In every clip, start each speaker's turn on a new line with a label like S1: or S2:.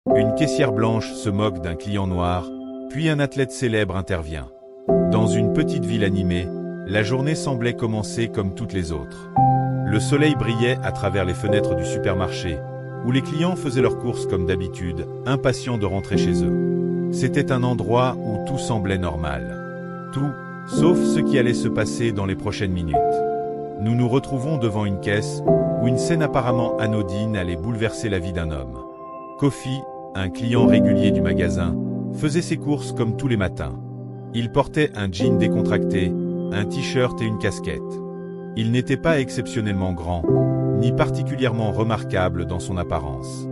S1: Une caissière blanche se moque d'un client noir, puis un athlète célèbre intervient. Dans une petite ville animée, la journée semblait commencer comme toutes les autres. Le soleil brillait à travers les fenêtres du supermarché, où les clients faisaient leurs courses comme d'habitude, impatients de rentrer chez eux. C'était un endroit où tout semblait normal. Tout, sauf ce qui allait se passer dans les prochaines minutes. Nous nous retrouvons devant une caisse, où une scène apparemment anodine allait bouleverser la vie d'un homme. Kofi, un client régulier du magasin, faisait ses courses comme tous les matins. Il portait un jean décontracté, un t-shirt et une casquette. Il n'était pas exceptionnellement grand, ni particulièrement remarquable dans son apparence.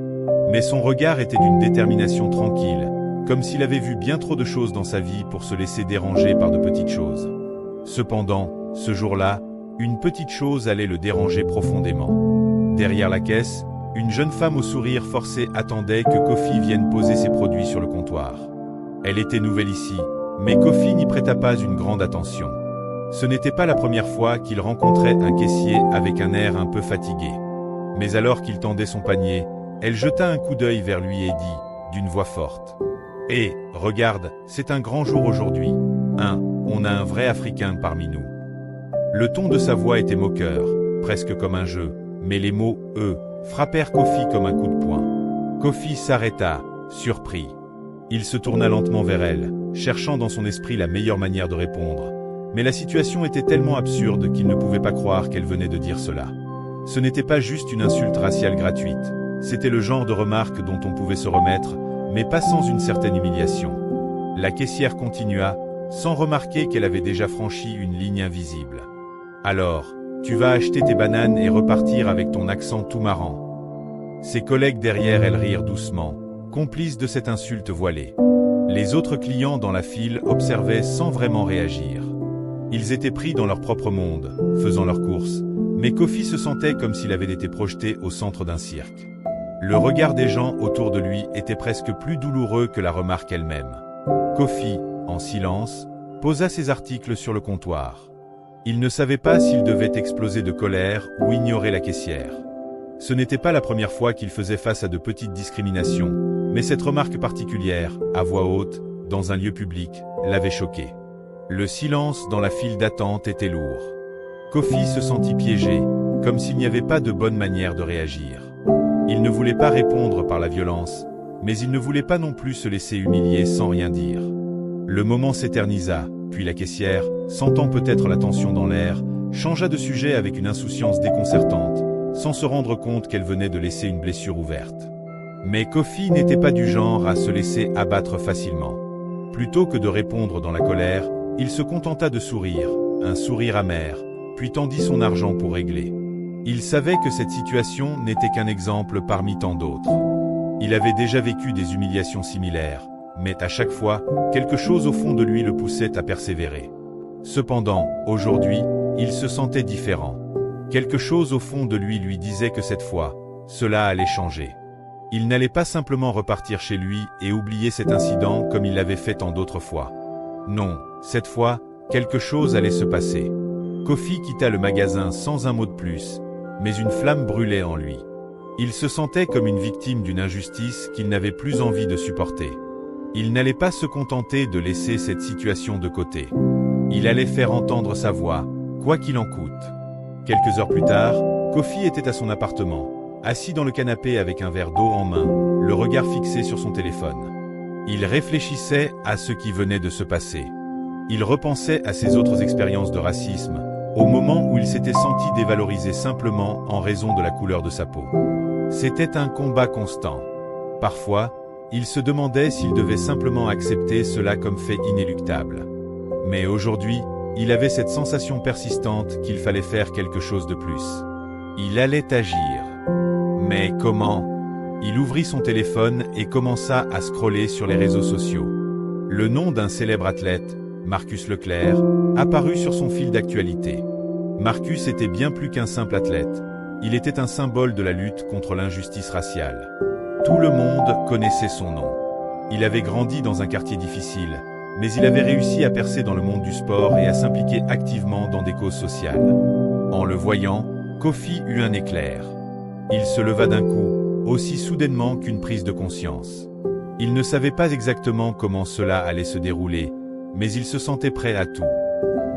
S1: Mais son regard était d'une détermination tranquille, comme s'il avait vu bien trop de choses dans sa vie pour se laisser déranger par de petites choses. Cependant, ce jour-là, une petite chose allait le déranger profondément. Derrière la caisse, une jeune femme au sourire forcé attendait que Kofi vienne poser ses produits sur le comptoir. Elle était nouvelle ici, mais Kofi n'y prêta pas une grande attention. Ce n'était pas la première fois qu'il rencontrait un caissier avec un air un peu fatigué. Mais alors qu'il tendait son panier, elle jeta un coup d'œil vers lui et dit, d'une voix forte, « Hé, regarde, c'est un grand jour aujourd'hui. On a un vrai Africain parmi nous. » Le ton de sa voix était moqueur, presque comme un jeu, mais les mots « eux » frappèrent Kofi comme un coup de poing. Kofi s'arrêta, surpris. Il se tourna lentement vers elle, cherchant dans son esprit la meilleure manière de répondre. Mais la situation était tellement absurde qu'il ne pouvait pas croire qu'elle venait de dire cela. Ce n'était pas juste une insulte raciale gratuite, c'était le genre de remarque dont on pouvait se remettre, mais pas sans une certaine humiliation. La caissière continua, sans remarquer qu'elle avait déjà franchi une ligne invisible. « Alors, tu vas acheter tes bananes et repartir avec ton accent tout marrant. » Ses collègues derrière elle rirent doucement, complices de cette insulte voilée. Les autres clients dans la file observaient sans vraiment réagir. Ils étaient pris dans leur propre monde, faisant leurs courses, mais Kofi se sentait comme s'il avait été projeté au centre d'un cirque. Le regard des gens autour de lui était presque plus douloureux que la remarque elle-même. Kofi, en silence, posa ses articles sur le comptoir. Il ne savait pas s'il devait exploser de colère ou ignorer la caissière. Ce n'était pas la première fois qu'il faisait face à de petites discriminations, mais cette remarque particulière, à voix haute, dans un lieu public, l'avait choqué. Le silence dans la file d'attente était lourd. Kofi se sentit piégé, comme s'il n'y avait pas de bonne manière de réagir. Il ne voulait pas répondre par la violence, mais il ne voulait pas non plus se laisser humilier sans rien dire. Le moment s'éternisa, puis la caissière, sentant peut-être la tension dans l'air, changea de sujet avec une insouciance déconcertante, sans se rendre compte qu'elle venait de laisser une blessure ouverte. Mais Kofi n'était pas du genre à se laisser abattre facilement. Plutôt que de répondre dans la colère, il se contenta de sourire, un sourire amer, puis tendit son argent pour régler. Il savait que cette situation n'était qu'un exemple parmi tant d'autres. Il avait déjà vécu des humiliations similaires, mais à chaque fois, quelque chose au fond de lui le poussait à persévérer. Cependant, aujourd'hui, il se sentait différent. Quelque chose au fond de lui disait que cette fois, cela allait changer. Il n'allait pas simplement repartir chez lui et oublier cet incident comme il l'avait fait tant d'autres fois. Non, cette fois, quelque chose allait se passer. Kofi quitta le magasin sans un mot de plus, mais une flamme brûlait en lui. Il se sentait comme une victime d'une injustice qu'il n'avait plus envie de supporter. Il n'allait pas se contenter de laisser cette situation de côté. Il allait faire entendre sa voix, quoi qu'il en coûte. Quelques heures plus tard, Kofi était à son appartement, assis dans le canapé avec un verre d'eau en main, le regard fixé sur son téléphone. Il réfléchissait à ce qui venait de se passer. Il repensait à ses autres expériences de racisme, au moment où il s'était senti dévalorisé simplement en raison de la couleur de sa peau. C'était un combat constant. Parfois, il se demandait s'il devait simplement accepter cela comme fait inéluctable. Mais aujourd'hui, il avait cette sensation persistante qu'il fallait faire quelque chose de plus. Il allait agir. Mais comment ? Il ouvrit son téléphone et commença à scroller sur les réseaux sociaux. Le nom d'un célèbre athlète, Marcus Leclerc, apparut sur son fil d'actualité. Marcus était bien plus qu'un simple athlète. Il était un symbole de la lutte contre l'injustice raciale. Tout le monde connaissait son nom. Il avait grandi dans un quartier difficile, mais il avait réussi à percer dans le monde du sport et à s'impliquer activement dans des causes sociales. En le voyant, Kofi eut un éclair. Il se leva d'un coup, aussi soudainement qu'une prise de conscience. Il ne savait pas exactement comment cela allait se dérouler, mais il se sentait prêt à tout.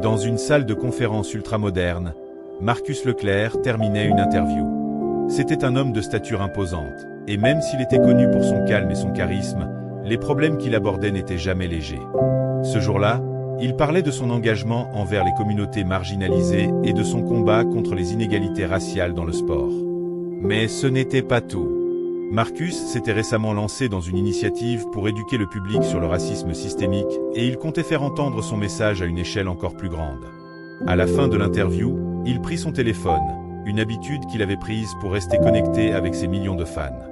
S1: Dans une salle de conférence ultramoderne, Marcus Leclerc terminait une interview. C'était un homme de stature imposante, et même s'il était connu pour son calme et son charisme, les problèmes qu'il abordait n'étaient jamais légers. Ce jour-là, il parlait de son engagement envers les communautés marginalisées et de son combat contre les inégalités raciales dans le sport. Mais ce n'était pas tout. Marcus s'était récemment lancé dans une initiative pour éduquer le public sur le racisme systémique et il comptait faire entendre son message à une échelle encore plus grande. À la fin de l'interview, il prit son téléphone, une habitude qu'il avait prise pour rester connecté avec ses millions de fans.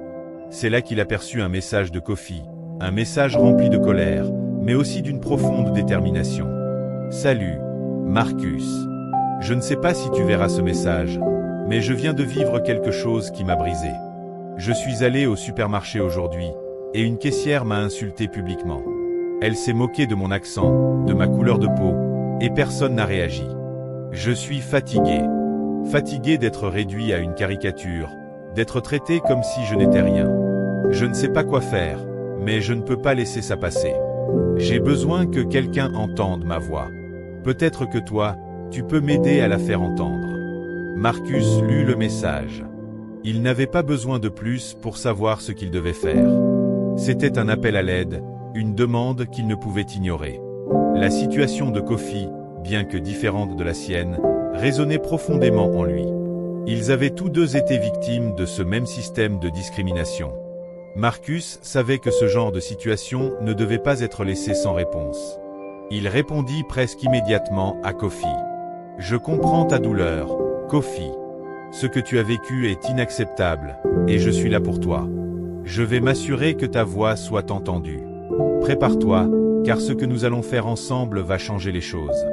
S1: C'est là qu'il aperçut un message de Kofi, un message rempli de colère, mais aussi d'une profonde détermination. « Salut, Marcus. Je ne sais pas si tu verras ce message, mais je viens de vivre quelque chose qui m'a brisé. Je suis allé au supermarché aujourd'hui, et une caissière m'a insulté publiquement. Elle s'est moquée de mon accent, de ma couleur de peau, et personne n'a réagi. Je suis fatigué. Fatigué d'être réduit à une caricature, d'être traité comme si je n'étais rien. Je ne sais pas quoi faire, mais je ne peux pas laisser ça passer. J'ai besoin que quelqu'un entende ma voix. Peut-être que toi, tu peux m'aider à la faire entendre. » Marcus lut le message. Il n'avait pas besoin de plus pour savoir ce qu'il devait faire. C'était un appel à l'aide, une demande qu'il ne pouvait ignorer. La situation de Kofi, bien que différente de la sienne, résonnait profondément en lui. Ils avaient tous deux été victimes de ce même système de discrimination. Marcus savait que ce genre de situation ne devait pas être laissé sans réponse. Il répondit presque immédiatement à Kofi. « Je comprends ta douleur, Kofi. Ce que tu as vécu est inacceptable, et je suis là pour toi. Je vais m'assurer que ta voix soit entendue. Prépare-toi, car ce que nous allons faire ensemble va changer les choses. »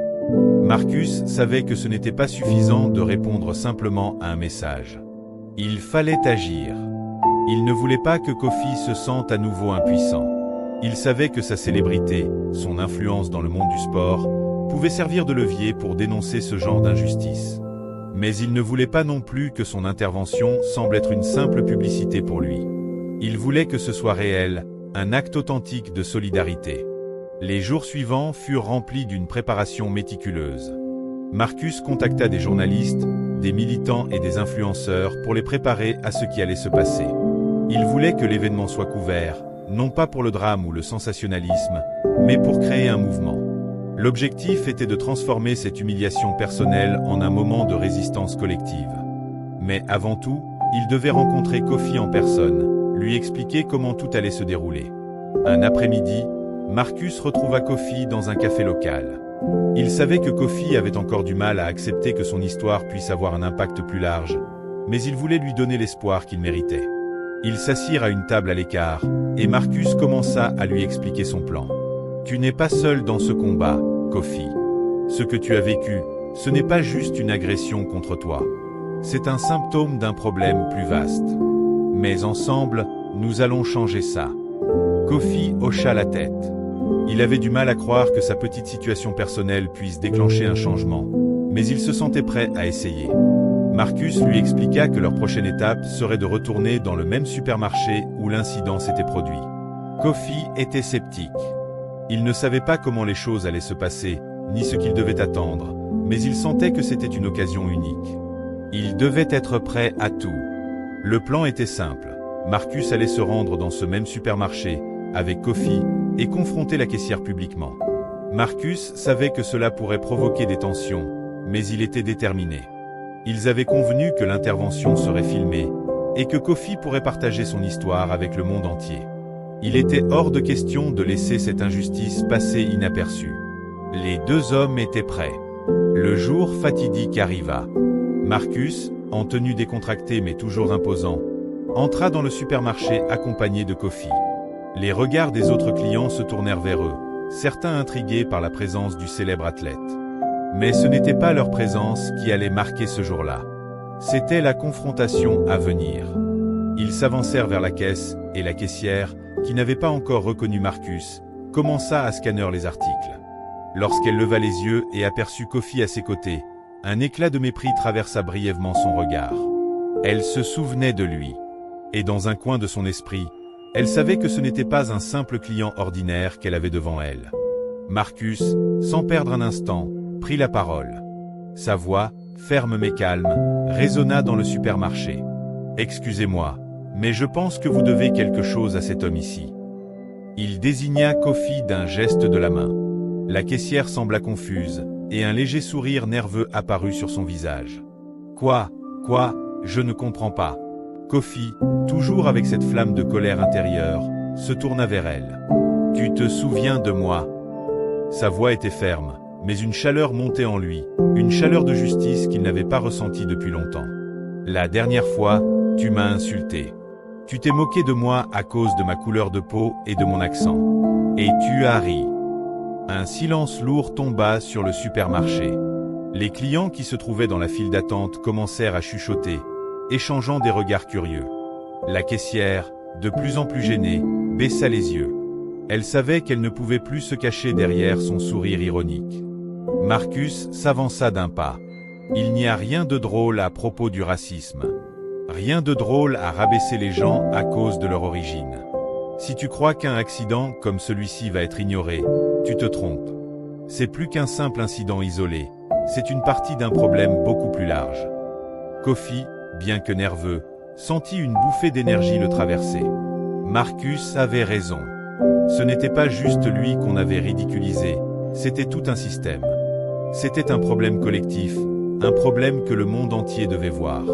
S1: Marcus savait que ce n'était pas suffisant de répondre simplement à un message. Il fallait agir. Il ne voulait pas que Kofi se sente à nouveau impuissant. Il savait que sa célébrité, son influence dans le monde du sport, pouvait servir de levier pour dénoncer ce genre d'injustice. Mais il ne voulait pas non plus que son intervention semble être une simple publicité pour lui. Il voulait que ce soit réel, un acte authentique de solidarité. Les jours suivants furent remplis d'une préparation méticuleuse. Marcus contacta des journalistes, des militants et des influenceurs pour les préparer à ce qui allait se passer. Il voulait que l'événement soit couvert, non pas pour le drame ou le sensationnalisme, mais pour créer un mouvement. L'objectif était de transformer cette humiliation personnelle en un moment de résistance collective. Mais avant tout, il devait rencontrer Kofi en personne, lui expliquer comment tout allait se dérouler. Un après-midi, Marcus retrouva Kofi dans un café local. Il savait que Kofi avait encore du mal à accepter que son histoire puisse avoir un impact plus large, mais il voulait lui donner l'espoir qu'il méritait. Ils s'assirent à une table à l'écart, et Marcus commença à lui expliquer son plan. « Tu n'es pas seul dans ce combat, Kofi. Ce que tu as vécu, ce n'est pas juste une agression contre toi. C'est un symptôme d'un problème plus vaste. Mais ensemble, nous allons changer ça. » Kofi hocha la tête. Il avait du mal à croire que sa petite situation personnelle puisse déclencher un changement, mais il se sentait prêt à essayer. Marcus lui expliqua que leur prochaine étape serait de retourner dans le même supermarché où l'incident s'était produit. Kofi était sceptique. Il ne savait pas comment les choses allaient se passer, ni ce qu'il devait attendre, mais il sentait que c'était une occasion unique. Il devait être prêt à tout. Le plan était simple. Marcus allait se rendre dans ce même supermarché, avec Kofi, et confronter la caissière publiquement. Marcus savait que cela pourrait provoquer des tensions, mais il était déterminé. Ils avaient convenu que l'intervention serait filmée, et que Kofi pourrait partager son histoire avec le monde entier. Il était hors de question de laisser cette injustice passer inaperçue. Les deux hommes étaient prêts. Le jour fatidique arriva. Marcus, en tenue décontractée mais toujours imposant, entra dans le supermarché accompagné de Kofi. Les regards des autres clients se tournèrent vers eux, certains intrigués par la présence du célèbre athlète. Mais ce n'était pas leur présence qui allait marquer ce jour-là. C'était la confrontation à venir. Ils s'avancèrent vers la caisse, et la caissière, qui n'avait pas encore reconnu Marcus, commença à scanner les articles. Lorsqu'elle leva les yeux et aperçut Kofi à ses côtés, un éclat de mépris traversa brièvement son regard. Elle se souvenait de lui. Et dans un coin de son esprit, elle savait que ce n'était pas un simple client ordinaire qu'elle avait devant elle. Marcus, sans perdre un instant, prit la parole. Sa voix, ferme mais calme, résonna dans le supermarché. « Excusez-moi, mais je pense que vous devez quelque chose à cet homme ici. » Il désigna Kofi d'un geste de la main. La caissière sembla confuse, et un léger sourire nerveux apparut sur son visage. « Quoi, je ne comprends pas. » Kofi, toujours avec cette flamme de colère intérieure, se tourna vers elle. « Tu te souviens de moi ?» Sa voix était ferme, mais une chaleur montait en lui, une chaleur de justice qu'il n'avait pas ressentie depuis longtemps. « La dernière fois, tu m'as insulté. Tu t'es moqué de moi à cause de ma couleur de peau et de mon accent. Et tu as ri. » Un silence lourd tomba sur le supermarché. Les clients qui se trouvaient dans la file d'attente commencèrent à chuchoter, échangeant des regards curieux. La caissière, de plus en plus gênée, baissa les yeux. Elle savait qu'elle ne pouvait plus se cacher derrière son sourire ironique. Marcus s'avança d'un pas. Il n'y a rien de drôle à propos du racisme. Rien de drôle à rabaisser les gens à cause de leur origine. Si tu crois qu'un accident comme celui-ci va être ignoré, tu te trompes. C'est plus qu'un simple incident isolé, c'est une partie d'un problème beaucoup plus large. Kofi, bien que nerveux, sentit une bouffée d'énergie le traverser. Marcus avait raison. Ce n'était pas juste lui qu'on avait ridiculisé, c'était tout un système. C'était un problème collectif, un problème que le monde entier devait voir.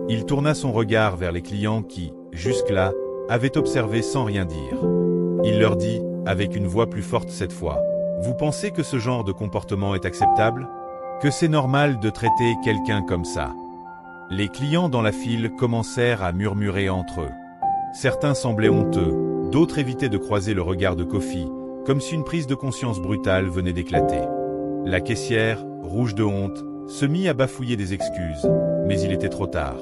S1: Il tourna son regard vers les clients qui, jusque-là, avaient observé sans rien dire. Il leur dit, avec une voix plus forte cette fois, « Vous pensez que ce genre de comportement est acceptable? Que c'est normal de traiter quelqu'un comme ça ?» Les clients dans la file commencèrent à murmurer entre eux. Certains semblaient honteux, d'autres évitaient de croiser le regard de Kofi, comme si une prise de conscience brutale venait d'éclater. La caissière, rouge de honte, se mit à bafouiller des excuses, mais il était trop tard.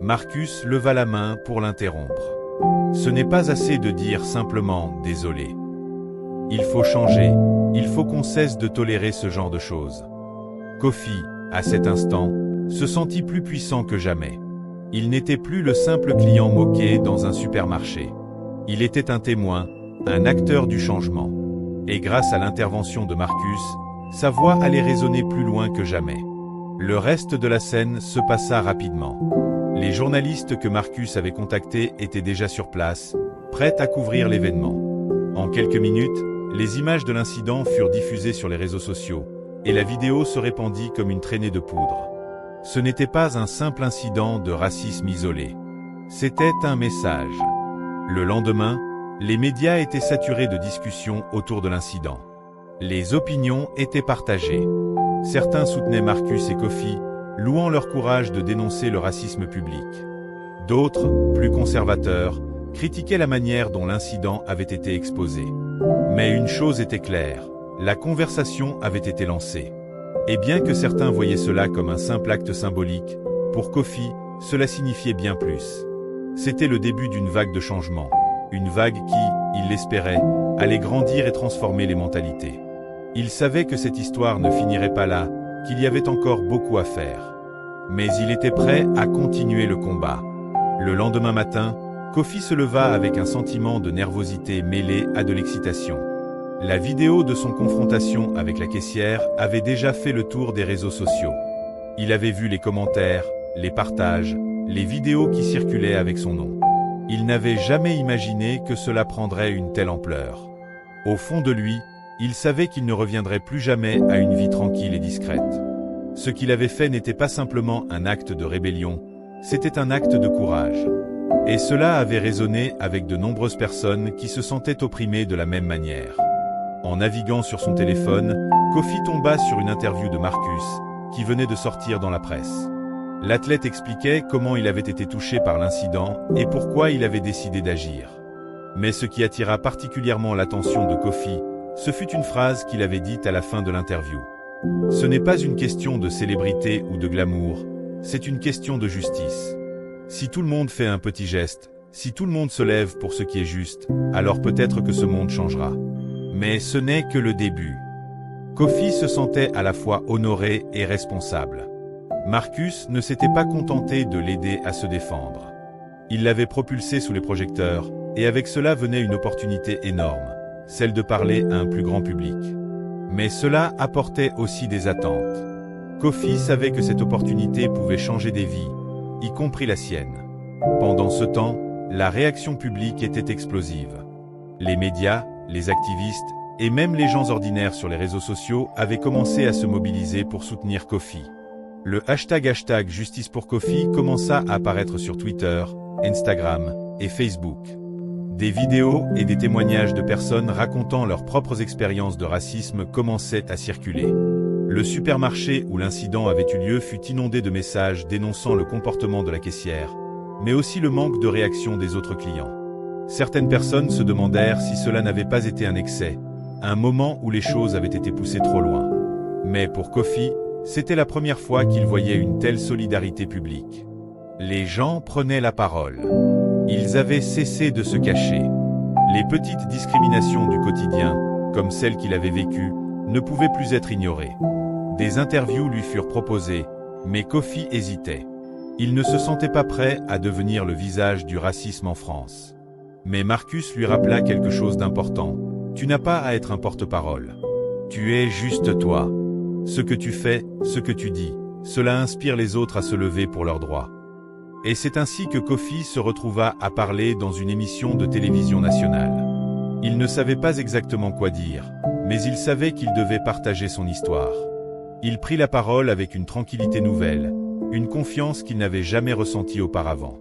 S1: Marcus leva la main pour l'interrompre. Ce n'est pas assez de dire simplement « désolé ». Il faut changer, il faut qu'on cesse de tolérer ce genre de choses. Kofi, à cet instant, se sentit plus puissant que jamais. Il n'était plus le simple client moqué dans un supermarché. Il était un témoin, un acteur du changement. Et grâce à l'intervention de Marcus, sa voix allait résonner plus loin que jamais. Le reste de la scène se passa rapidement. Les journalistes que Marcus avait contactés étaient déjà sur place, prêts à couvrir l'événement. En quelques minutes, les images de l'incident furent diffusées sur les réseaux sociaux, et la vidéo se répandit comme une traînée de poudre. Ce n'était pas un simple incident de racisme isolé. C'était un message. Le lendemain, les médias étaient saturés de discussions autour de l'incident. Les opinions étaient partagées. Certains soutenaient Marcus et Kofi, louant leur courage de dénoncer le racisme public. D'autres, plus conservateurs, critiquaient la manière dont l'incident avait été exposé. Mais une chose était claire, la conversation avait été lancée. Et bien que certains voyaient cela comme un simple acte symbolique, pour Kofi, cela signifiait bien plus. C'était le début d'une vague de changement, une vague qui, il l'espérait, allait grandir et transformer les mentalités. Il savait que cette histoire ne finirait pas là, qu'il y avait encore beaucoup à faire. Mais il était prêt à continuer le combat. Le lendemain matin, Kofi se leva avec un sentiment de nervosité mêlé à de l'excitation. La vidéo de son confrontation avec la caissière avait déjà fait le tour des réseaux sociaux. Il avait vu les commentaires, les partages, les vidéos qui circulaient avec son nom. Il n'avait jamais imaginé que cela prendrait une telle ampleur. Au fond de lui, il savait qu'il ne reviendrait plus jamais à une vie tranquille et discrète. Ce qu'il avait fait n'était pas simplement un acte de rébellion, c'était un acte de courage. Et cela avait résonné avec de nombreuses personnes qui se sentaient opprimées de la même manière. En naviguant sur son téléphone, Kofi tomba sur une interview de Marcus, qui venait de sortir dans la presse. L'athlète expliquait comment il avait été touché par l'incident et pourquoi il avait décidé d'agir. Mais ce qui attira particulièrement l'attention de Kofi, ce fut une phrase qu'il avait dite à la fin de l'interview. « Ce n'est pas une question de célébrité ou de glamour, c'est une question de justice. Si tout le monde fait un petit geste, si tout le monde se lève pour ce qui est juste, alors peut-être que ce monde changera. Mais ce n'est que le début. » Kofi se sentait à la fois honoré et responsable. Marcus ne s'était pas contenté de l'aider à se défendre. Il l'avait propulsé sous les projecteurs, et avec cela venait une opportunité énorme, celle de parler à un plus grand public. Mais cela apportait aussi des attentes. Kofi savait que cette opportunité pouvait changer des vies, y compris la sienne. Pendant ce temps, la réaction publique était explosive. Les médias, les activistes, et même les gens ordinaires sur les réseaux sociaux avaient commencé à se mobiliser pour soutenir Kofi. Le hashtag Justice pour Kofi commença à apparaître sur Twitter, Instagram et Facebook. Des vidéos et des témoignages de personnes racontant leurs propres expériences de racisme commençaient à circuler. Le supermarché où l'incident avait eu lieu fut inondé de messages dénonçant le comportement de la caissière, mais aussi le manque de réaction des autres clients. Certaines personnes se demandèrent si cela n'avait pas été un excès, un moment où les choses avaient été poussées trop loin. Mais pour Kofi, c'était la première fois qu'il voyait une telle solidarité publique. Les gens prenaient la parole. Ils avaient cessé de se cacher. Les petites discriminations du quotidien, comme celles qu'il avait vécues, ne pouvaient plus être ignorées. Des interviews lui furent proposées, mais Kofi hésitait. Il ne se sentait pas prêt à devenir le visage du racisme en France. Mais Marcus lui rappela quelque chose d'important. Tu n'as pas à être un porte-parole. Tu es juste toi. Ce que tu fais, ce que tu dis, cela inspire les autres à se lever pour leurs droits. Et c'est ainsi que Kofi se retrouva à parler dans une émission de télévision nationale. Il ne savait pas exactement quoi dire, mais il savait qu'il devait partager son histoire. Il prit la parole avec une tranquillité nouvelle, une confiance qu'il n'avait jamais ressentie auparavant.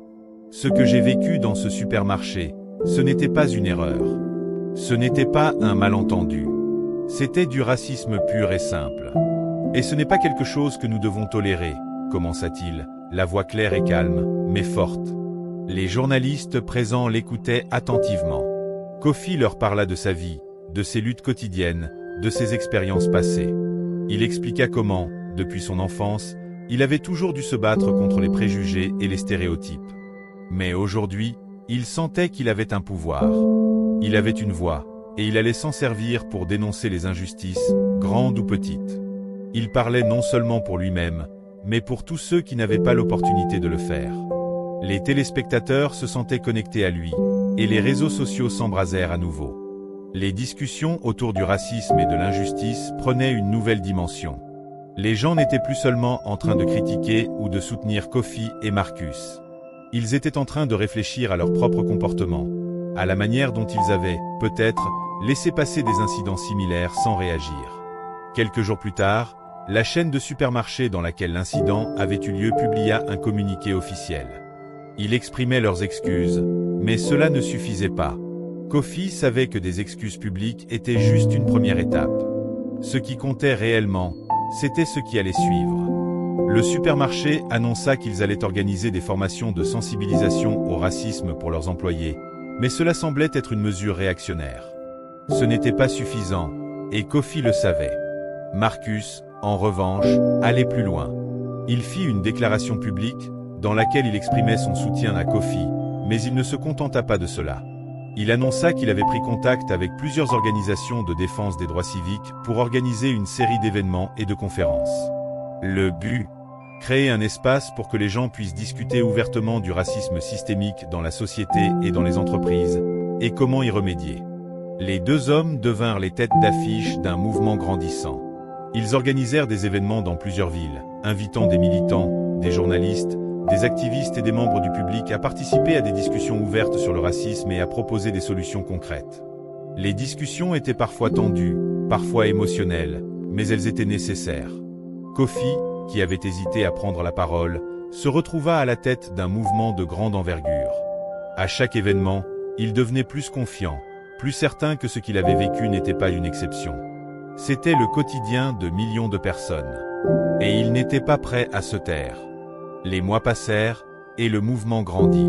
S1: Ce que j'ai vécu dans ce supermarché, ce n'était pas une erreur. Ce n'était pas un malentendu. C'était du racisme pur et simple. Et ce n'est pas quelque chose que nous devons tolérer, commença-t-il, la voix claire et calme, mais forte. Les journalistes présents l'écoutaient attentivement. Kofi leur parla de sa vie, de ses luttes quotidiennes, de ses expériences passées. Il expliqua comment, depuis son enfance, il avait toujours dû se battre contre les préjugés et les stéréotypes. Mais aujourd'hui, il sentait qu'il avait un pouvoir. Il avait une voix, et il allait s'en servir pour dénoncer les injustices, grandes ou petites. Il parlait non seulement pour lui-même, mais pour tous ceux qui n'avaient pas l'opportunité de le faire. Les téléspectateurs se sentaient connectés à lui, et les réseaux sociaux s'embrasèrent à nouveau. Les discussions autour du racisme et de l'injustice prenaient une nouvelle dimension. Les gens n'étaient plus seulement en train de critiquer ou de soutenir Kofi et Marcus. Ils étaient en train de réfléchir à leur propre comportement, à la manière dont ils avaient, peut-être, laissé passer des incidents similaires sans réagir. Quelques jours plus tard, la chaîne de supermarchés dans laquelle l'incident avait eu lieu publia un communiqué officiel. Il exprimait leurs excuses, mais cela ne suffisait pas. Kofi savait que des excuses publiques étaient juste une première étape. Ce qui comptait réellement, c'était ce qui allait suivre. Le supermarché annonça qu'ils allaient organiser des formations de sensibilisation au racisme pour leurs employés, mais cela semblait être une mesure réactionnaire. Ce n'était pas suffisant, et Kofi le savait. Marcus, en revanche, allait plus loin. Il fit une déclaration publique, dans laquelle il exprimait son soutien à Kofi, mais il ne se contenta pas de cela. Il annonça qu'il avait pris contact avec plusieurs organisations de défense des droits civiques pour organiser une série d'événements et de conférences. Le but, créer un espace pour que les gens puissent discuter ouvertement du racisme systémique dans la société et dans les entreprises, et comment y remédier. Les deux hommes devinrent les têtes d'affiche d'un mouvement grandissant. Ils organisèrent des événements dans plusieurs villes, invitant des militants, des journalistes, des activistes et des membres du public à participer à des discussions ouvertes sur le racisme et à proposer des solutions concrètes. Les discussions étaient parfois tendues, parfois émotionnelles, mais elles étaient nécessaires. Kofi, qui avait hésité à prendre la parole, se retrouva à la tête d'un mouvement de grande envergure. À chaque événement, il devenait plus confiant, plus certain que ce qu'il avait vécu n'était pas une exception. C'était le quotidien de millions de personnes. Et il n'était pas prêt à se taire. Les mois passèrent, et le mouvement grandit.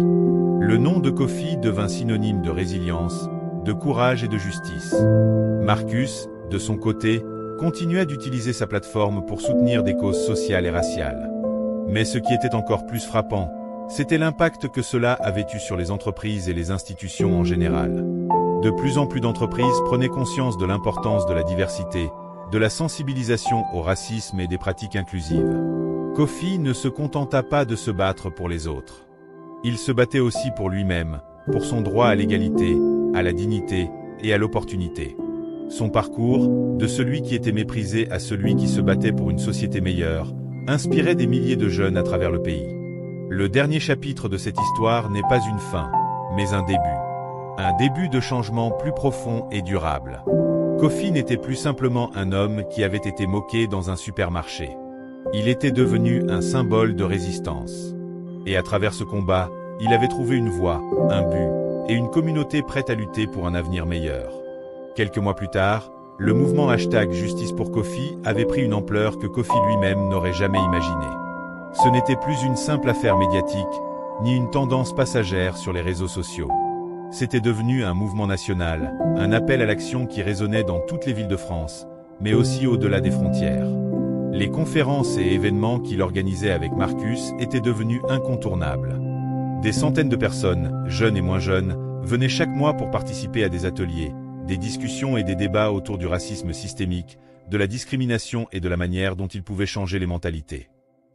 S1: Le nom de Kofi devint synonyme de résilience, de courage et de justice. Marcus, de son côté, continua d'utiliser sa plateforme pour soutenir des causes sociales et raciales. Mais ce qui était encore plus frappant, c'était l'impact que cela avait eu sur les entreprises et les institutions en général. De plus en plus d'entreprises prenaient conscience de l'importance de la diversité, de la sensibilisation au racisme et des pratiques inclusives. Kofi ne se contenta pas de se battre pour les autres. Il se battait aussi pour lui-même, pour son droit à l'égalité, à la dignité et à l'opportunité. Son parcours, de celui qui était méprisé à celui qui se battait pour une société meilleure, inspirait des milliers de jeunes à travers le pays. Le dernier chapitre de cette histoire n'est pas une fin, mais un début. Un début de changement plus profond et durable. Kofi n'était plus simplement un homme qui avait été moqué dans un supermarché. Il était devenu un symbole de résistance. Et à travers ce combat, il avait trouvé une voie, un but, et une communauté prête à lutter pour un avenir meilleur. Quelques mois plus tard, le mouvement #Justice pour Kofi avait pris une ampleur que Kofi lui-même n'aurait jamais imaginée. Ce n'était plus une simple affaire médiatique, ni une tendance passagère sur les réseaux sociaux. C'était devenu un mouvement national, un appel à l'action qui résonnait dans toutes les villes de France, mais aussi au-delà des frontières. Les conférences et événements qu'il organisait avec Marcus étaient devenus incontournables. Des centaines de personnes, jeunes et moins jeunes, venaient chaque mois pour participer à des ateliers, des discussions et des débats autour du racisme systémique, de la discrimination et de la manière dont il pouvait changer les mentalités.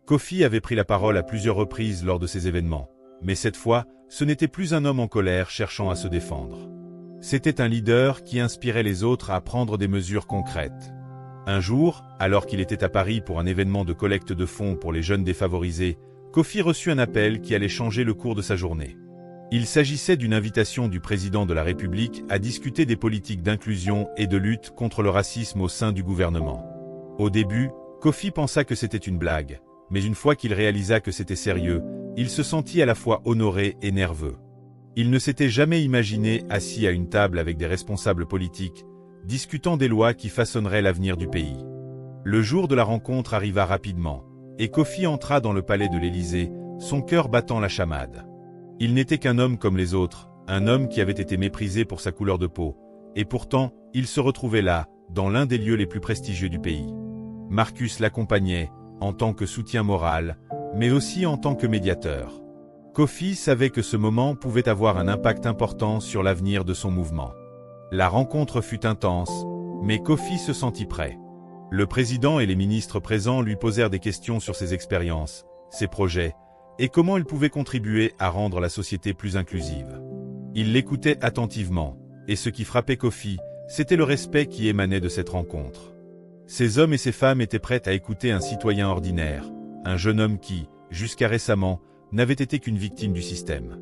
S1: Kofi avait pris la parole à plusieurs reprises lors de ces événements, mais cette fois, ce n'était plus un homme en colère cherchant à se défendre. C'était un leader qui inspirait les autres à prendre des mesures concrètes. Un jour, alors qu'il était à Paris pour un événement de collecte de fonds pour les jeunes défavorisés, Kofi reçut un appel qui allait changer le cours de sa journée. Il s'agissait d'une invitation du président de la République à discuter des politiques d'inclusion et de lutte contre le racisme au sein du gouvernement. Au début, Kofi pensa que c'était une blague, mais une fois qu'il réalisa que c'était sérieux, il se sentit à la fois honoré et nerveux. Il ne s'était jamais imaginé assis à une table avec des responsables politiques, discutant des lois qui façonneraient l'avenir du pays. Le jour de la rencontre arriva rapidement, et Kofi entra dans le palais de l'Élysée, son cœur battant la chamade. Il n'était qu'un homme comme les autres, un homme qui avait été méprisé pour sa couleur de peau, et pourtant, il se retrouvait là, dans l'un des lieux les plus prestigieux du pays. Marcus l'accompagnait, en tant que soutien moral, mais aussi en tant que médiateur. Kofi savait que ce moment pouvait avoir un impact important sur l'avenir de son mouvement. La rencontre fut intense, mais Kofi se sentit prêt. Le président et les ministres présents lui posèrent des questions sur ses expériences, ses projets, et comment il pouvait contribuer à rendre la société plus inclusive. Il l'écoutait attentivement, et ce qui frappait Kofi, c'était le respect qui émanait de cette rencontre. Ces hommes et ces femmes étaient prêts à écouter un citoyen ordinaire, un jeune homme qui, jusqu'à récemment, n'avait été qu'une victime du système.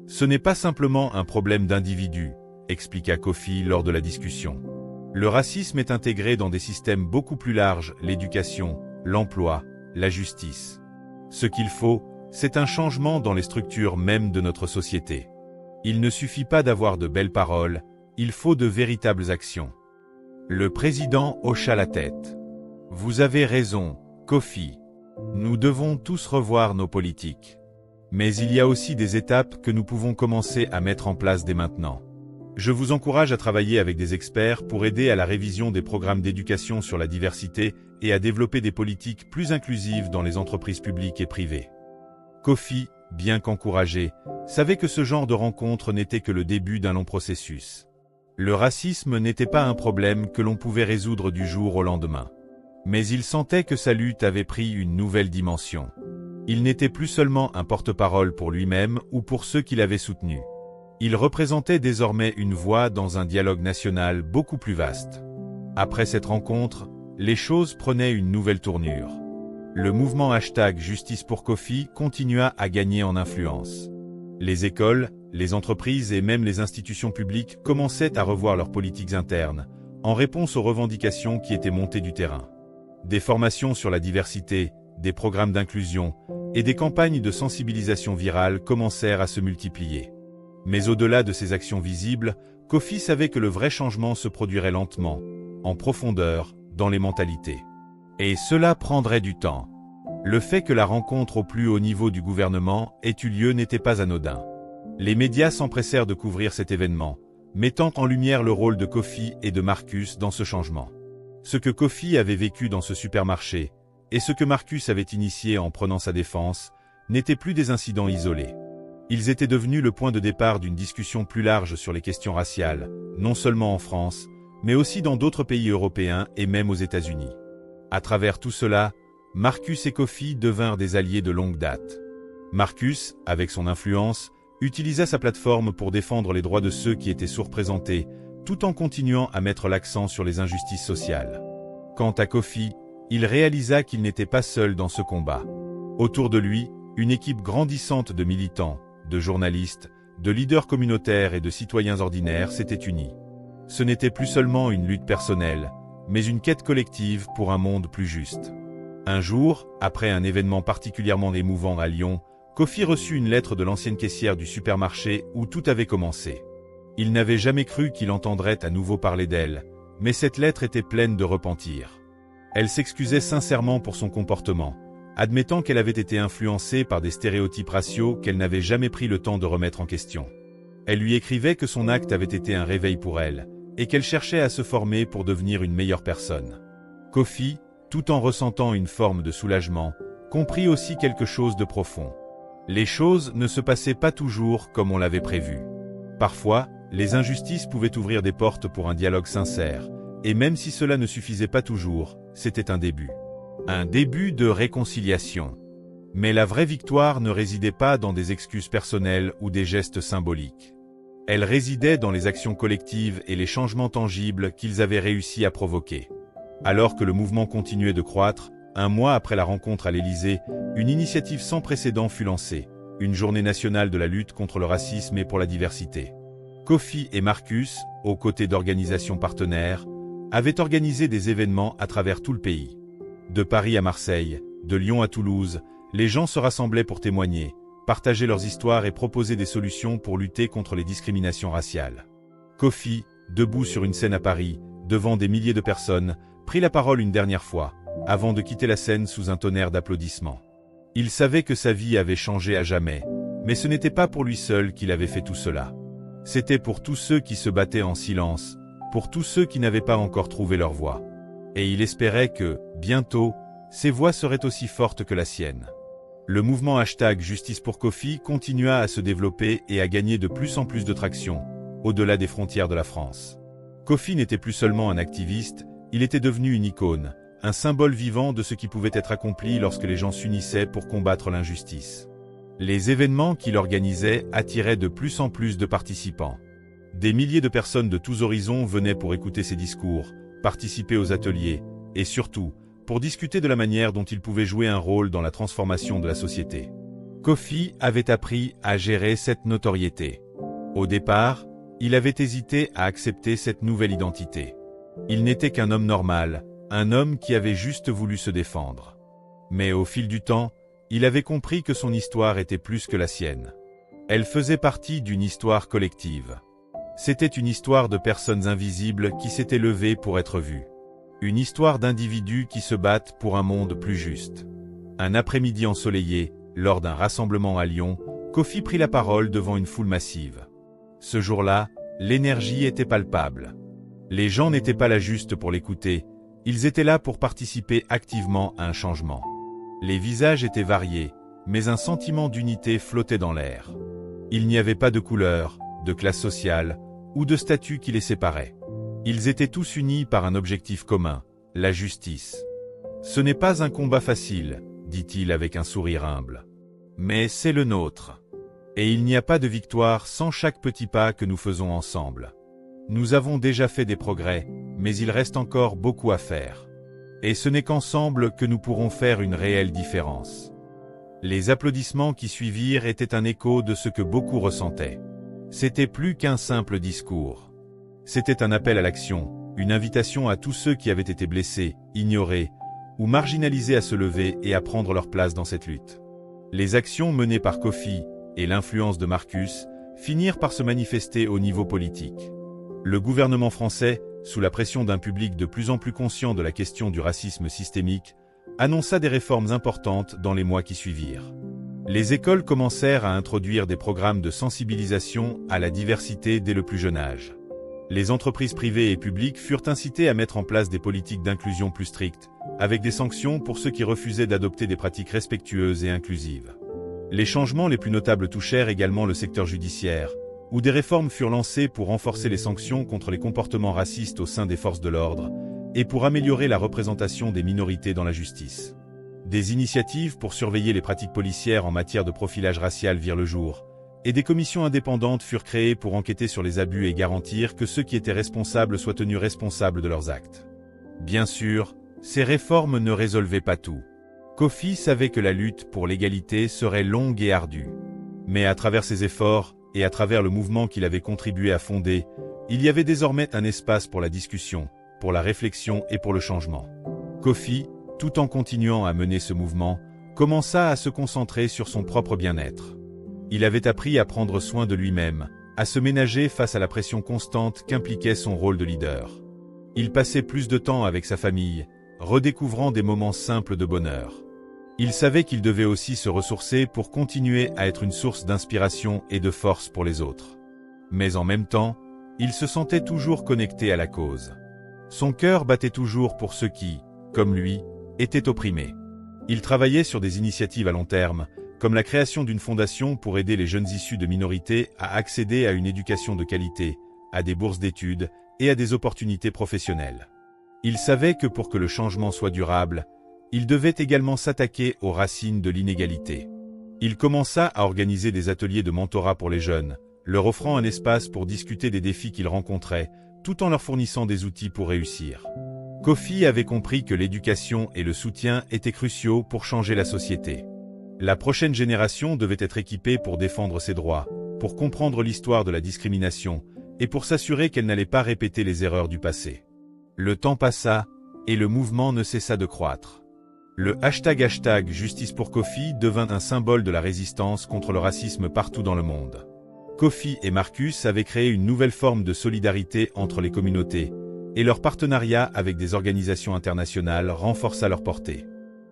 S1: Ce n'est pas simplement un problème d'individu, expliqua Kofi lors de la discussion. Le racisme est intégré dans des systèmes beaucoup plus larges, l'éducation, l'emploi, la justice. Ce qu'il faut, c'est un changement dans les structures mêmes de notre société. Il ne suffit pas d'avoir de belles paroles, il faut de véritables actions. Le président hocha la tête. Vous avez raison, Kofi. Nous devons tous revoir nos politiques. Mais il y a aussi des étapes que nous pouvons commencer à mettre en place dès maintenant. Je vous encourage à travailler avec des experts pour aider à la révision des programmes d'éducation sur la diversité et à développer des politiques plus inclusives dans les entreprises publiques et privées. Kofi, bien qu'encouragé, savait que ce genre de rencontre n'était que le début d'un long processus. Le racisme n'était pas un problème que l'on pouvait résoudre du jour au lendemain. Mais il sentait que sa lutte avait pris une nouvelle dimension. Il n'était plus seulement un porte-parole pour lui-même ou pour ceux qui l'avaient soutenu. Il représentait désormais une voix dans un dialogue national beaucoup plus vaste. Après cette rencontre, les choses prenaient une nouvelle tournure. Le mouvement #Justice pour Kofi continua à gagner en influence. Les écoles, les entreprises et même les institutions publiques commençaient à revoir leurs politiques internes, en réponse aux revendications qui étaient montées du terrain. Des formations sur la diversité, des programmes d'inclusion et des campagnes de sensibilisation virale commencèrent à se multiplier. Mais au-delà de ces actions visibles, Kofi savait que le vrai changement se produirait lentement, en profondeur, dans les mentalités. Et cela prendrait du temps. Le fait que la rencontre au plus haut niveau du gouvernement ait eu lieu n'était pas anodin. Les médias s'empressèrent de couvrir cet événement, mettant en lumière le rôle de Kofi et de Marcus dans ce changement. Ce que Kofi avait vécu dans ce supermarché, et ce que Marcus avait initié en prenant sa défense, n'étaient plus des incidents isolés. Ils étaient devenus le point de départ d'une discussion plus large sur les questions raciales, non seulement en France, mais aussi dans d'autres pays européens et même aux États-Unis. À travers tout cela, Marcus et Kofi devinrent des alliés de longue date. Marcus, avec son influence, utilisa sa plateforme pour défendre les droits de ceux qui étaient sous-représentés, tout en continuant à mettre l'accent sur les injustices sociales. Quant à Kofi, il réalisa qu'il n'était pas seul dans ce combat. Autour de lui, une équipe grandissante de militants, de journalistes, de leaders communautaires et de citoyens ordinaires s'était unie. Ce n'était plus seulement une lutte personnelle, mais une quête collective pour un monde plus juste. Un jour, après un événement particulièrement émouvant à Lyon, Kofi reçut une lettre de l'ancienne caissière du supermarché où tout avait commencé. Il n'avait jamais cru qu'il entendrait à nouveau parler d'elle, mais cette lettre était pleine de repentir. Elle s'excusait sincèrement pour son comportement, admettant qu'elle avait été influencée par des stéréotypes raciaux qu'elle n'avait jamais pris le temps de remettre en question. Elle lui écrivait que son acte avait été un réveil pour elle, et qu'elle cherchait à se former pour devenir une meilleure personne. Kofi, tout en ressentant une forme de soulagement, comprit aussi quelque chose de profond. Les choses ne se passaient pas toujours comme on l'avait prévu. Parfois, les injustices pouvaient ouvrir des portes pour un dialogue sincère, et même si cela ne suffisait pas toujours, c'était un début. Un début de réconciliation. Mais la vraie victoire ne résidait pas dans des excuses personnelles ou des gestes symboliques. Elle résidait dans les actions collectives et les changements tangibles qu'ils avaient réussi à provoquer. Alors que le mouvement continuait de croître, un mois après la rencontre à l'Élysée, une initiative sans précédent fut lancée, une journée nationale de la lutte contre le racisme et pour la diversité. Kofi et Marcus, aux côtés d'organisations partenaires, avaient organisé des événements à travers tout le pays. De Paris à Marseille, de Lyon à Toulouse, les gens se rassemblaient pour témoigner, partager leurs histoires et proposer des solutions pour lutter contre les discriminations raciales. Kofi, debout sur une scène à Paris, devant des milliers de personnes, prit la parole une dernière fois, avant de quitter la scène sous un tonnerre d'applaudissements. Il savait que sa vie avait changé à jamais, mais ce n'était pas pour lui seul qu'il avait fait tout cela. C'était pour tous ceux qui se battaient en silence, pour tous ceux qui n'avaient pas encore trouvé leur voix. Et il espérait que, bientôt, ces voix seraient aussi fortes que la sienne. Le mouvement #Justice pour Kofi continua à se développer et à gagner de plus en plus de traction, au-delà des frontières de la France. Kofi n'était plus seulement un activiste, il était devenu une icône, un symbole vivant de ce qui pouvait être accompli lorsque les gens s'unissaient pour combattre l'injustice. Les événements qu'il organisait attiraient de plus en plus de participants. Des milliers de personnes de tous horizons venaient pour écouter ses discours, participer aux ateliers, et surtout, pour discuter de la manière dont il pouvait jouer un rôle dans la transformation de la société. Kofi avait appris à gérer cette notoriété. Au départ, il avait hésité à accepter cette nouvelle identité. Il n'était qu'un homme normal, un homme qui avait juste voulu se défendre. Mais au fil du temps, il avait compris que son histoire était plus que la sienne. Elle faisait partie d'une histoire collective. C'était une histoire de personnes invisibles qui s'étaient levées pour être vues. Une histoire d'individus qui se battent pour un monde plus juste. Un après-midi ensoleillé, lors d'un rassemblement à Lyon, Kofi prit la parole devant une foule massive. Ce jour-là, l'énergie était palpable. Les gens n'étaient pas là juste pour l'écouter, ils étaient là pour participer activement à un changement. Les visages étaient variés, mais un sentiment d'unité flottait dans l'air. Il n'y avait pas de couleur, de classe sociale, ou de statut qui les séparait. Ils étaient tous unis par un objectif commun, la justice. Ce n'est pas un combat facile, dit-il avec un sourire humble. Mais c'est le nôtre. Et il n'y a pas de victoire sans chaque petit pas que nous faisons ensemble. Nous avons déjà fait des progrès, mais il reste encore beaucoup à faire. Et ce n'est qu'ensemble que nous pourrons faire une réelle différence. Les applaudissements qui suivirent étaient un écho de ce que beaucoup ressentaient. C'était plus qu'un simple discours. C'était un appel à l'action, une invitation à tous ceux qui avaient été blessés, ignorés, ou marginalisés à se lever et à prendre leur place dans cette lutte. Les actions menées par Kofi, et l'influence de Marcus, finirent par se manifester au niveau politique. Le gouvernement français, sous la pression d'un public de plus en plus conscient de la question du racisme systémique, annonça des réformes importantes dans les mois qui suivirent. Les écoles commencèrent à introduire des programmes de sensibilisation à la diversité dès le plus jeune âge. Les entreprises privées et publiques furent incitées à mettre en place des politiques d'inclusion plus strictes, avec des sanctions pour ceux qui refusaient d'adopter des pratiques respectueuses et inclusives. Les changements les plus notables touchèrent également le secteur judiciaire, où des réformes furent lancées pour renforcer les sanctions contre les comportements racistes au sein des forces de l'ordre, et pour améliorer la représentation des minorités dans la justice. Des initiatives pour surveiller les pratiques policières en matière de profilage racial virent le jour, et des commissions indépendantes furent créées pour enquêter sur les abus et garantir que ceux qui étaient responsables soient tenus responsables de leurs actes. Bien sûr, ces réformes ne résolvaient pas tout. Kofi savait que la lutte pour l'égalité serait longue et ardue. Mais à travers ses efforts, et à travers le mouvement qu'il avait contribué à fonder, il y avait désormais un espace pour la discussion, pour la réflexion et pour le changement. Kofi, tout en continuant à mener ce mouvement, commença à se concentrer sur son propre bien-être. Il avait appris à prendre soin de lui-même, à se ménager face à la pression constante qu'impliquait son rôle de leader. Il passait plus de temps avec sa famille, redécouvrant des moments simples de bonheur. Il savait qu'il devait aussi se ressourcer pour continuer à être une source d'inspiration et de force pour les autres. Mais en même temps, il se sentait toujours connecté à la cause. Son cœur battait toujours pour ceux qui, comme lui, étaient opprimés. Il travaillait sur des initiatives à long terme, comme la création d'une fondation pour aider les jeunes issus de minorités à accéder à une éducation de qualité, à des bourses d'études et à des opportunités professionnelles. Il savait que pour que le changement soit durable, il devait également s'attaquer aux racines de l'inégalité. Il commença à organiser des ateliers de mentorat pour les jeunes, leur offrant un espace pour discuter des défis qu'ils rencontraient, tout en leur fournissant des outils pour réussir. Kofi avait compris que l'éducation et le soutien étaient cruciaux pour changer la société. La prochaine génération devait être équipée pour défendre ses droits, pour comprendre l'histoire de la discrimination, et pour s'assurer qu'elle n'allait pas répéter les erreurs du passé. Le temps passa, et le mouvement ne cessa de croître. Le ## Justice pour Kofi devint un symbole de la résistance contre le racisme partout dans le monde. Kofi et Marcus avaient créé une nouvelle forme de solidarité entre les communautés, et leur partenariat avec des organisations internationales renforça leur portée.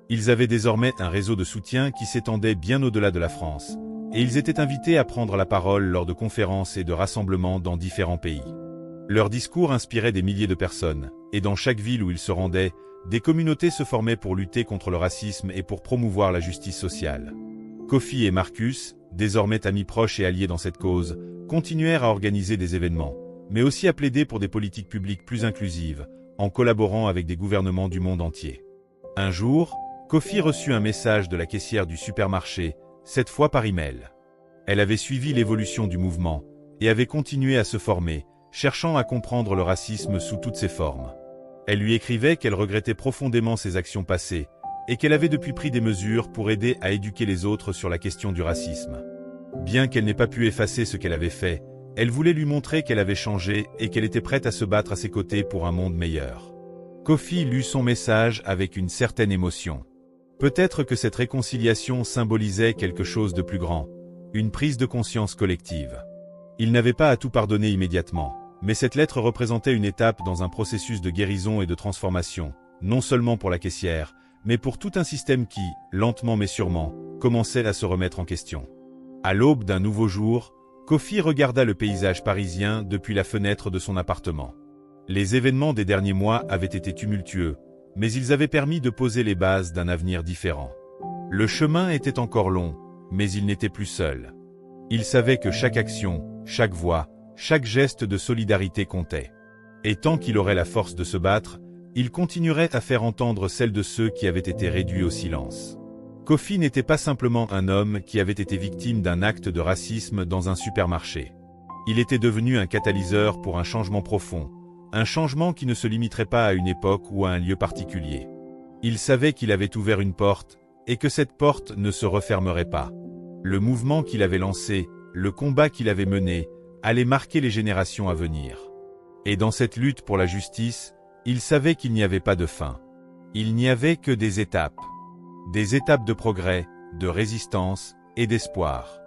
S1: Ils avaient désormais un réseau de soutien qui s'étendait bien au-delà de la France, et ils étaient invités à prendre la parole lors de conférences et de rassemblements dans différents pays. Leurs discours inspiraient des milliers de personnes, et dans chaque ville où ils se rendaient, des communautés se formaient pour lutter contre le racisme et pour promouvoir la justice sociale. Kofi et Marcus, désormais amis proches et alliés dans cette cause, continuèrent à organiser des événements, mais aussi à plaider pour des politiques publiques plus inclusives, en collaborant avec des gouvernements du monde entier. Un jour, Kofi reçut un message de la caissière du supermarché, cette fois par email. Elle avait suivi l'évolution du mouvement, et avait continué à se former, cherchant à comprendre le racisme sous toutes ses formes. Elle lui écrivait qu'elle regrettait profondément ses actions passées, et qu'elle avait depuis pris des mesures pour aider à éduquer les autres sur la question du racisme. Bien qu'elle n'ait pas pu effacer ce qu'elle avait fait, elle voulait lui montrer qu'elle avait changé et qu'elle était prête à se battre à ses côtés pour un monde meilleur. Kofi lut son message avec une certaine émotion. Peut-être que cette réconciliation symbolisait quelque chose de plus grand, une prise de conscience collective. Il n'avait pas à tout pardonner immédiatement, mais cette lettre représentait une étape dans un processus de guérison et de transformation, non seulement pour la caissière, mais pour tout un système qui, lentement mais sûrement, commençait à se remettre en question. À l'aube d'un nouveau jour, Kofi regarda le paysage parisien depuis la fenêtre de son appartement. Les événements des derniers mois avaient été tumultueux, mais ils avaient permis de poser les bases d'un avenir différent. Le chemin était encore long, mais il n'était plus seul. Il savait que chaque action, chaque voix, chaque geste de solidarité comptait. Et tant qu'il aurait la force de se battre, il continuerait à faire entendre celle de ceux qui avaient été réduits au silence. Kofi n'était pas simplement un homme qui avait été victime d'un acte de racisme dans un supermarché. Il était devenu un catalyseur pour un changement profond, un changement qui ne se limiterait pas à une époque ou à un lieu particulier. Il savait qu'il avait ouvert une porte, et que cette porte ne se refermerait pas. Le mouvement qu'il avait lancé, le combat qu'il avait mené, allait marquer les générations à venir. Et dans cette lutte pour la justice, il savait qu'il n'y avait pas de fin. Il n'y avait que des étapes de progrès, de résistance et d'espoir.